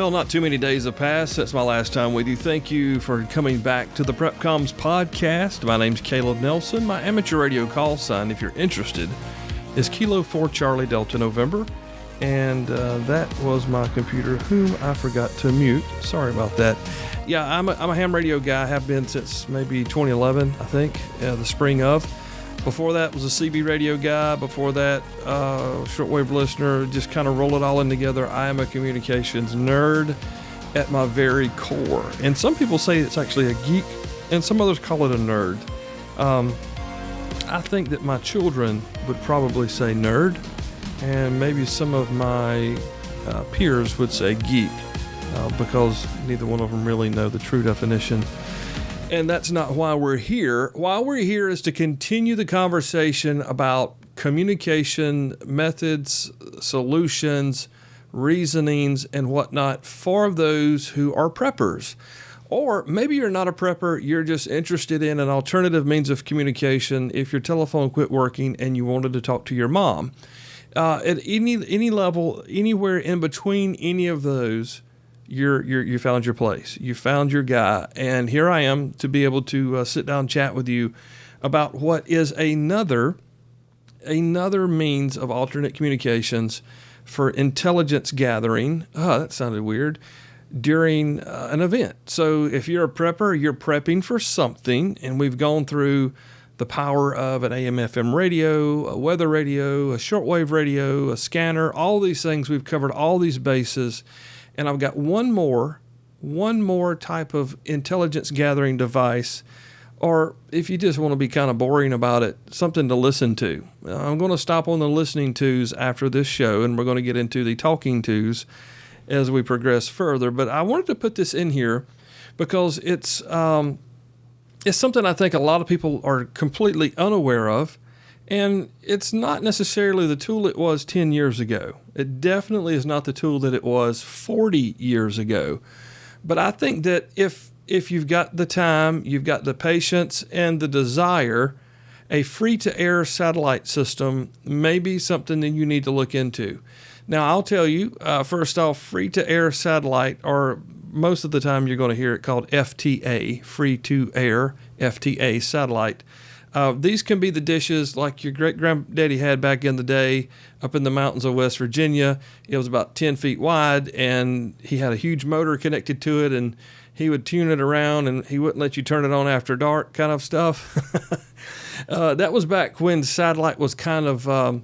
Well, not too many days have passed since my last time with you. Thank you for coming back to the Prep Comms podcast. My name's Caleb Nelson. My amateur radio call sign, if you're interested, is Kilo 4 Charlie Delta November. And that was my computer, whom I forgot to mute. Sorry about that. Yeah, I'm a ham radio guy. I have been since maybe 2011, I think, the spring of. Before that was a CB radio guy. Before that, shortwave listener. Just kind of roll it all in together. I am a communications nerd at my very core. And some people say it's actually a geek, and some others call it a nerd. I think that my children would probably say nerd, and maybe some of my peers would say geek, because neither one of them really know the true definition. And that's not why we're here. Why we're here is to continue the conversation about communication methods, solutions, reasonings, and whatnot for those who are preppers. Or maybe you're not a prepper, you're just interested in an alternative means of communication if your telephone quit working and you wanted to talk to your mom. At any level, anywhere in between any of those, you found your place. You found your guy. And here I am to be able to sit down and chat with you about what is another means of alternate communications for intelligence gathering. That sounded weird. During an event. So if you're a prepper, you're prepping for something, and we've gone through the power of an AM/FM radio, a weather radio, a shortwave radio, a scanner, all these things. We've covered all these bases. And I've got one more type of intelligence gathering device, or if you just want to be kind of boring about it, something to listen to. I'm going to stop on the listening tos after this show, and we're going to get into the talking tos as we progress further. But I wanted to put this in here because it's something I think a lot of people are completely unaware of. And it's not necessarily the tool it was 10 years ago. It definitely is not the tool that it was 40 years ago. But I think that if you've got the time, you've got the patience and the desire, a free-to-air satellite system may be something that you need to look into. Now, I'll tell you, first off, free-to-air satellite, or most of the time you're going to hear it called FTA, free-to-air, FTA satellite. These can be the dishes like your great-granddaddy had back in the day up in the mountains of West Virginia. It was about 10 feet wide, and he had a huge motor connected to it, and he would tune it around, and he wouldn't let you turn it on after dark kind of stuff. That was back when satellite was kind of,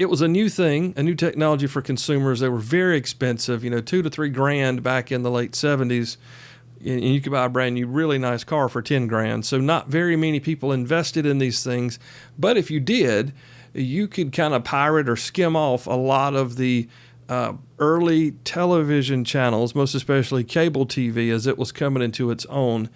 it was a new thing, a new technology for consumers. They were very expensive, $2,000 to $3,000 back in the late 70s. And you could buy a brand new, really nice car for $10,000. So not very many people invested in these things. But if you did, you could kind of pirate or skim off a lot of the early television channels, most especially cable TV, as it was coming into its own.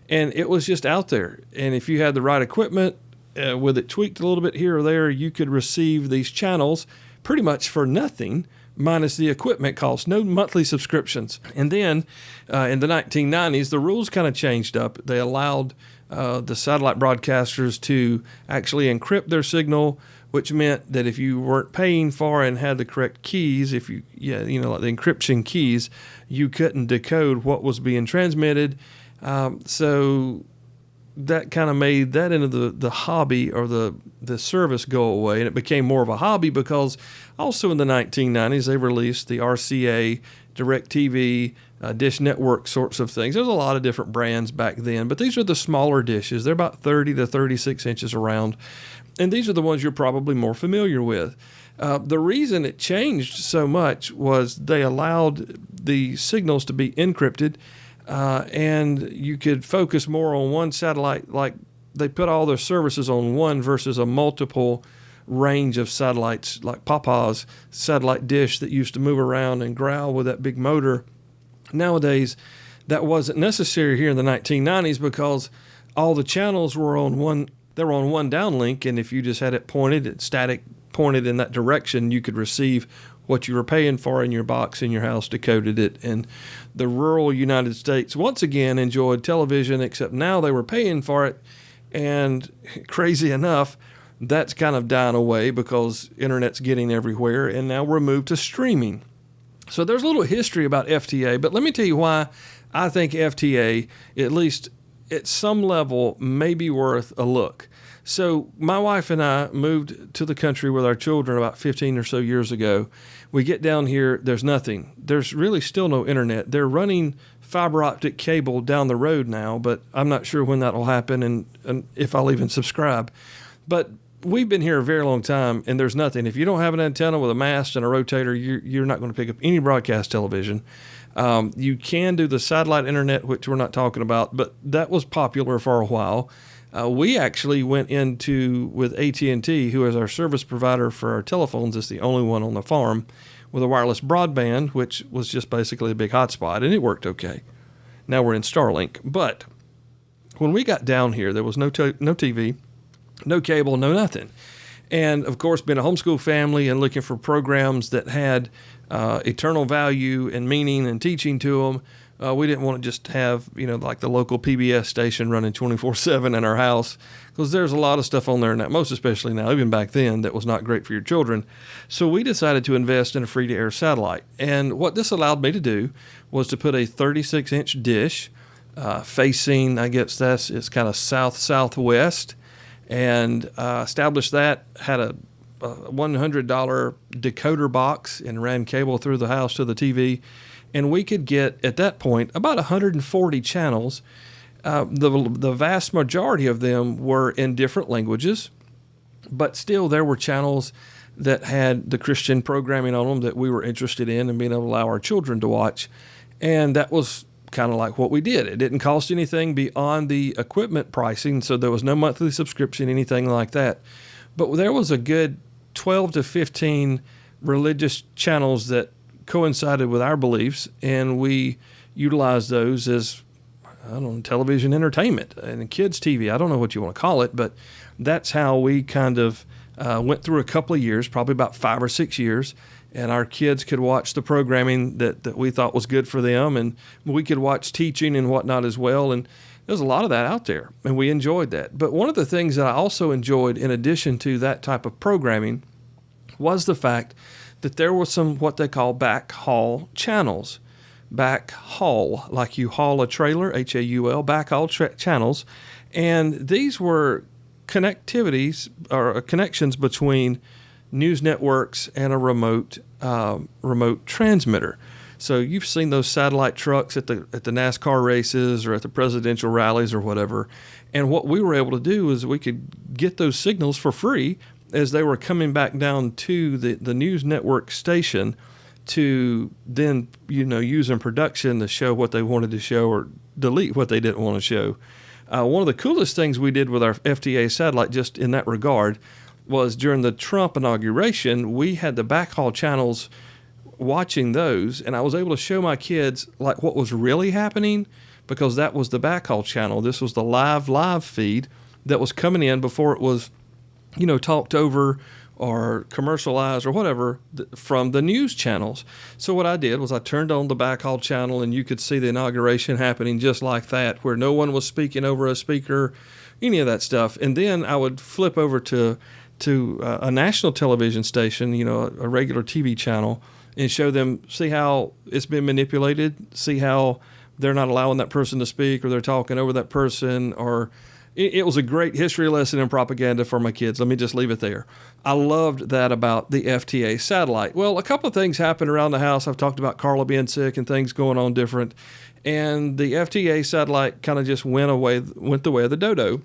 And it was just out there. And if you had the right equipment, with it tweaked a little bit here or there, you could receive these channels pretty much for nothing, minus the equipment cost, no monthly subscriptions. And then in the 1990s, the rules kind of changed up. They allowed the satellite broadcasters to actually encrypt their signal, which meant that if you weren't paying for and had the correct keys, like the encryption keys, you couldn't decode what was being transmitted. So that kind of made that into the hobby or the service go away, and it became more of a hobby because also in the 1990s they released the RCA, DirecTV, Dish Network sorts of things. There's a lot of different brands back then, but these are the smaller dishes. They're about 30 to 36 inches around, and these are the ones you're probably more familiar with. The reason it changed so much was they allowed the signals to be encrypted, and you could focus more on one satellite. Like they put all their services on one versus a multiple range of satellites, like Papa's satellite dish that used to move around and growl with that big motor. Nowadays, that wasn't necessary here in the 1990s because all the channels were on one. They were on one downlink, and if you just had it static pointed in that direction, you could receive what you were paying for in your box in your house, decoded it. And the rural United States once again enjoyed television, except now they were paying for it. And crazy enough, that's kind of dying away because internet's getting everywhere, and now we're moved to streaming. So there's a little history about FTA, but let me tell you why I think FTA, at least at some level, may be worth a look. So my wife and I moved to the country with our children about 15 or so years ago. We get down here, there's nothing. There's really still no internet. They're running fiber optic cable down the road now, but I'm not sure when that'll happen and if I'll even subscribe. But we've been here a very long time, and there's nothing. If you don't have an antenna with a mast and a rotator, you're not going to pick up any broadcast television. You can do the satellite internet, which we're not talking about, but that was popular for a while. We actually went with AT&T, who is our service provider for our telephones. It's the only one on the farm with a wireless broadband, which was just basically a big hotspot, and it worked okay. Now we're in Starlink. But when we got down here, there was no TV, no cable, no nothing. And, of course, being a homeschool family and looking for programs that had eternal value and meaning and teaching to them, we didn't want to just have, like the local PBS station running 24/7 in our house, because there's a lot of stuff on there now, most especially now, even back then, that was not great for your children. So we decided to invest in a free-to-air satellite. And what this allowed me to do was to put a 36-inch dish facing, I guess it's kind of south-southwest, and established that, had a $100 decoder box and ran cable through the house to the TV. And we could get, at that point, about 140 channels. The vast majority of them were in different languages, but still there were channels that had the Christian programming on them that we were interested in and being able to allow our children to watch. And that was kind of like what we did. It didn't cost anything beyond the equipment pricing, so there was no monthly subscription, anything like that. But there was a good 12 to 15 religious channels that coincided with our beliefs, and we utilized those as, television entertainment and kids' TV. I don't know what you want to call it, but that's how we kind of went through a couple of years, probably about 5 or 6 years, and our kids could watch the programming that we thought was good for them, and we could watch teaching and whatnot as well, and there's a lot of that out there, and we enjoyed that. But one of the things that I also enjoyed, in addition to that type of programming, was the fact that there were some what they call backhaul channels. Backhaul, like you haul a trailer, H-A-U-L, backhaul channels. And these were connectivities or connections between news networks and a remote transmitter. So you've seen those satellite trucks at the NASCAR races or at the presidential rallies or whatever. And what we were able to do is we could get those signals for free as they were coming back down to the news network station to then, use in production to show what they wanted to show or delete what they didn't want to show. One of the coolest things we did with our FTA satellite, just in that regard, was during the Trump inauguration, we had the backhaul channels watching those, and I was able to show my kids like what was really happening, because that was the backhaul channel. This was the live feed that was coming in before it was talked over or commercialized or whatever from the news channels. So what I did was I turned on the backhaul channel, and you could see the inauguration happening just like that, where no one was speaking over a speaker, any of that stuff. And then I would flip over to a national television station, a regular TV channel, and show them, see how it's been manipulated, see how they're not allowing that person to speak, or they're talking over that person, or it was a great history lesson in propaganda for my kids. Let me just leave it there. I loved that about the FTA satellite. Well, a couple of things happened around the house. I've talked about Carla being sick and things going on different. And the FTA satellite kind of just went the way of the dodo.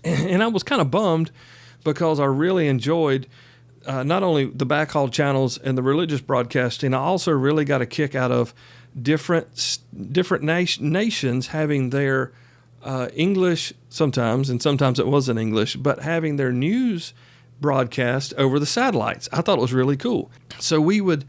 And I was kind of bummed, because I really enjoyed not only the backhaul channels and the religious broadcasting, I also really got a kick out of different nations having their English sometimes, and sometimes it wasn't English, but having their news broadcast over the satellites. I thought it was really cool. So we would,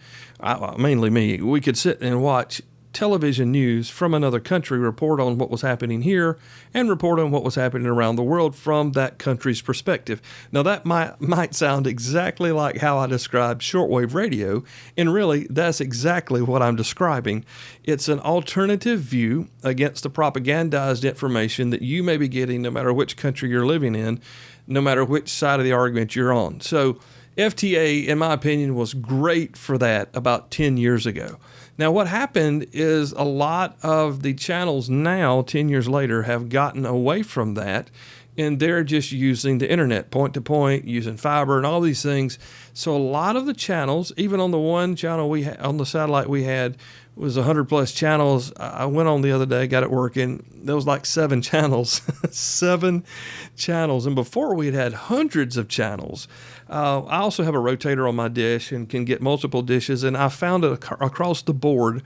mainly me, we could sit and watch television news from another country, report on what was happening here, and report on what was happening around the world from that country's perspective. Now that might sound exactly like how I described shortwave radio, and really that's exactly what I'm describing. It's an alternative view against the propagandized information that you may be getting no matter which country you're living in, no matter which side of the argument you're on. So FTA, in my opinion, was great for that about 10 years ago. Now, what happened is a lot of the channels now, 10 years later, have gotten away from that, and they're just using the internet, point to point, using fiber and all these things. So a lot of the channels, even on the one channel on the satellite we had, was 100 plus channels. I went on the other day, got it working. There was like 7 channels, 7 channels. And before we had hundreds of channels. I also have a rotator on my dish and can get multiple dishes. And I found it across the board,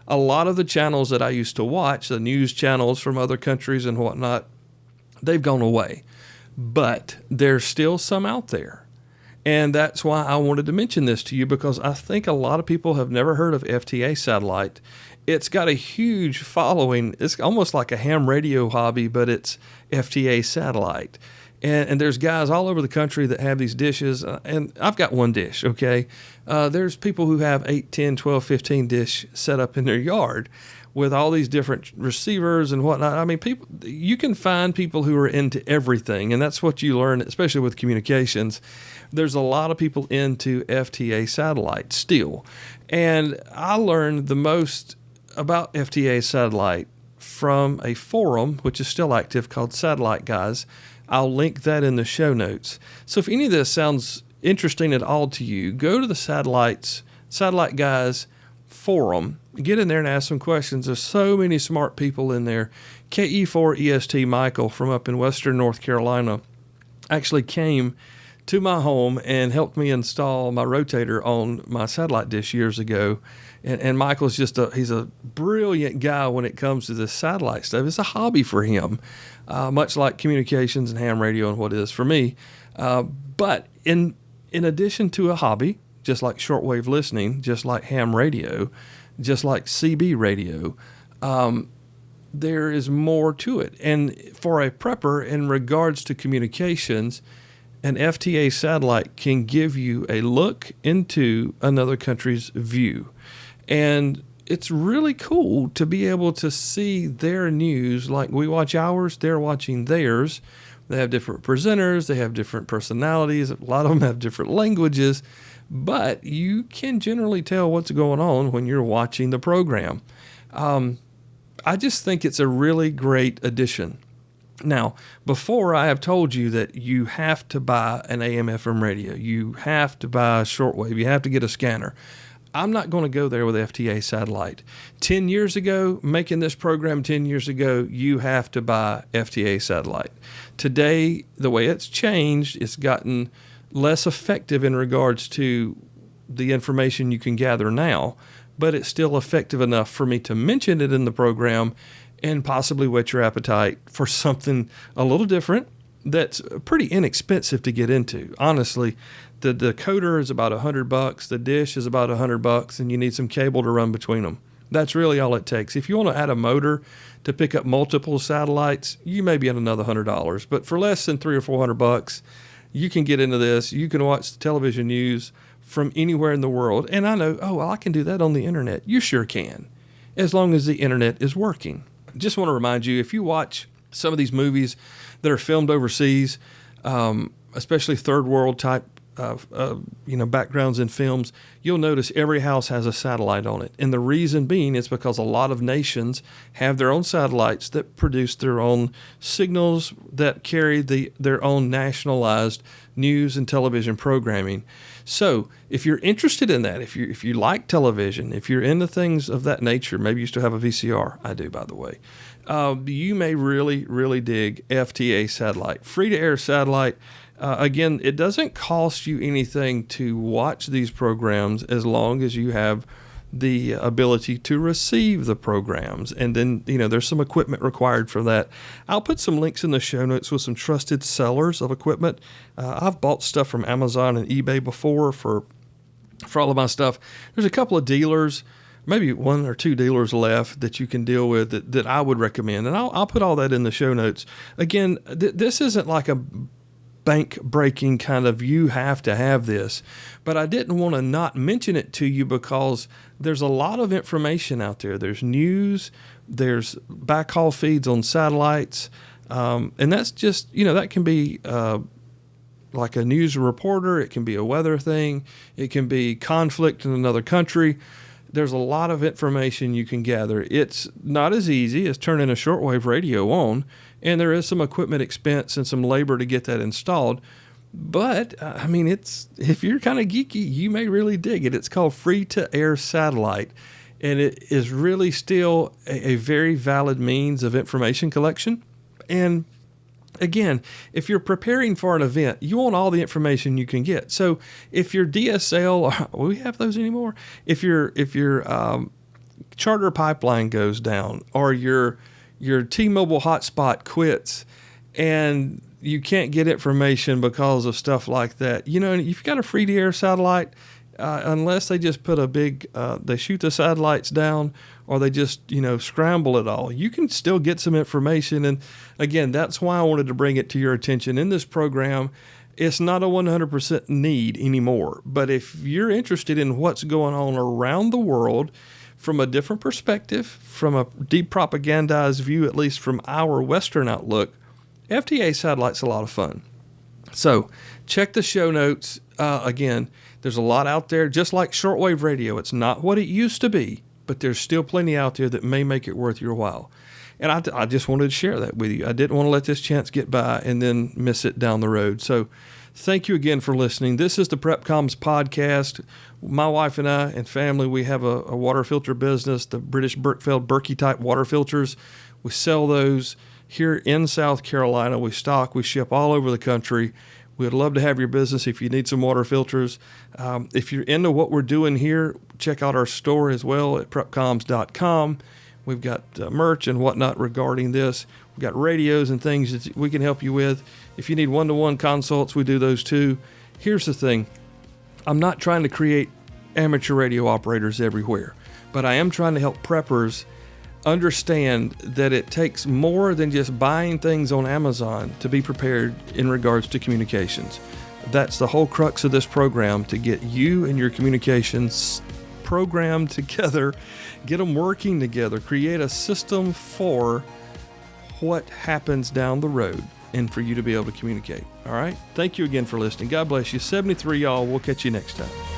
a lot of the channels that I used to watch, the news channels from other countries and whatnot, they've gone away. But there's still some out there. And that's why I wanted to mention this to you, because I think a lot of people have never heard of FTA Satellite. It's got a huge following. It's almost like a ham radio hobby, but it's FTA Satellite. And there's guys all over the country that have these dishes. And I've got one dish, okay? There's people who have 8, 10, 12, 15 dish set up in their yard with all these different receivers and whatnot. I mean, you can find people who are into everything, and that's what you learn, especially with communications. There's a lot of people into FTA Satellite still. And I learned the most about FTA Satellite from a forum, which is still active, called Satellite Guys. I'll link that in the show notes. So if any of this sounds interesting at all to you, go to the Satellite Guys forum, get in there and ask some questions. There's so many smart people in there. KE4EST Michael from up in Western North Carolina actually came to my home and helped me install my rotator on my satellite dish years ago. And Michael's he's a brilliant guy when it comes to this satellite stuff. It's a hobby for him, much like communications and ham radio and what it is for me. But in addition to a hobby, just like shortwave listening, just like ham radio, just like CB radio, there is more to it. And for a prepper in regards to communications, an FTA satellite can give you a look into another country's view. And it's really cool to be able to see their news. Like we watch ours, they're watching theirs. They have different presenters, they have different personalities, a lot of them have different languages, but you can generally tell what's going on when you're watching the program. I just think it's a really great addition. Now, before I have told you that you have to buy an AM/FM radio, you have to buy a shortwave, you have to get a scanner. I'm not going to go there with FTA Satellite. 10 years ago, making this program 10 years ago, you have to buy FTA Satellite. Today, the way it's changed, it's gotten less effective in regards to the information you can gather now, but it's still effective enough for me to mention it in the program and possibly whet your appetite for something a little different that's pretty inexpensive to get into. Honestly, the decoder is about $100, the dish is about $100, and you need some cable to run between them. That's really all it takes. If you want to add a motor to pick up multiple satellites, you may be at another $100. But for less than $300 or $400, you can get into this. You can watch the television news from anywhere in the world. And I know, I can do that on the internet. You sure can, as long as the internet is working. Just want to remind you, if you watch some of these movies that are filmed overseas, especially third world type backgrounds in films, you'll notice every house has a satellite on it. And the reason being is because a lot of nations have their own satellites that produce their own signals that carry their own nationalized news and television programming. So if you're interested in that, if you like television, if you're into things of that nature, maybe you still have a VCR. I do, by the way. You may really, really dig FTA Satellite. Free-to-air satellite. Again, it doesn't cost you anything to watch these programs as long as you have the ability to receive the programs. And then, there's some equipment required for that. I'll put some links in the show notes with some trusted sellers of equipment. I've bought stuff from Amazon and eBay before for all of my stuff. There's a couple of dealers, maybe 1 or 2 dealers left that you can deal with that I would recommend. And I'll put all that in the show notes. Again, this isn't like a bank breaking kind of you have to have this, but I didn't want to not mention it to you because there's a lot of information out there. There's news, there's backhaul feeds on satellites, and that's just, that can be like a news reporter. It can be a weather thing. It can be conflict in another country. There's a lot of information you can gather. It's not as easy as turning a shortwave radio on, and there is some equipment expense and some labor to get that installed. But, I mean, if you're kind of geeky, you may really dig it. It's called free-to-air satellite, and it is really still a very valid means of information collection. And again, if you're preparing for an event, you want all the information you can get. So if your DSL, will we have those anymore? If your charter pipeline goes down, or your T-Mobile hotspot quits, and you can't get information because of stuff like that, you know, if you've got a free-to-air satellite, unless they just put a big, they shoot the satellites down, or they just, scramble it all, you can still get some information. And again, that's why I wanted to bring it to your attention in this program. It's not a 100% need anymore, but if you're interested in what's going on around the world from a different perspective, from a depropagandized view, at least from our Western outlook, FTA Satellite's a lot of fun. So check the show notes. Again, there's a lot out there, just like shortwave radio. It's not what it used to be, but there's still plenty out there that may make it worth your while. And I just wanted to share that with you. I didn't want to let this chance get by and then miss it down the road. So thank you again for listening. This is the PrepComs podcast. My wife and I and family, we have a water filter business, the British Birkfeld Berkey type water filters. We sell those here in South Carolina. We stock, we ship all over the country. We'd love to have your business if you need some water filters. If you're into what we're doing here, check out our store as well at prepcoms.com. We've got merch and whatnot regarding this. We've got radios and things that we can help you with. If you need one-to-one consults, we do those too. Here's the thing. I'm not trying to create amateur radio operators everywhere, but I am trying to help preppers understand that it takes more than just buying things on Amazon to be prepared in regards to communications. That's the whole crux of this program, to get you and your communications programmed together, get them working together, create a system for what happens down the road, and for you to be able to communicate. All right? Thank you again for listening. God bless you. 73, y'all. We'll catch you next time.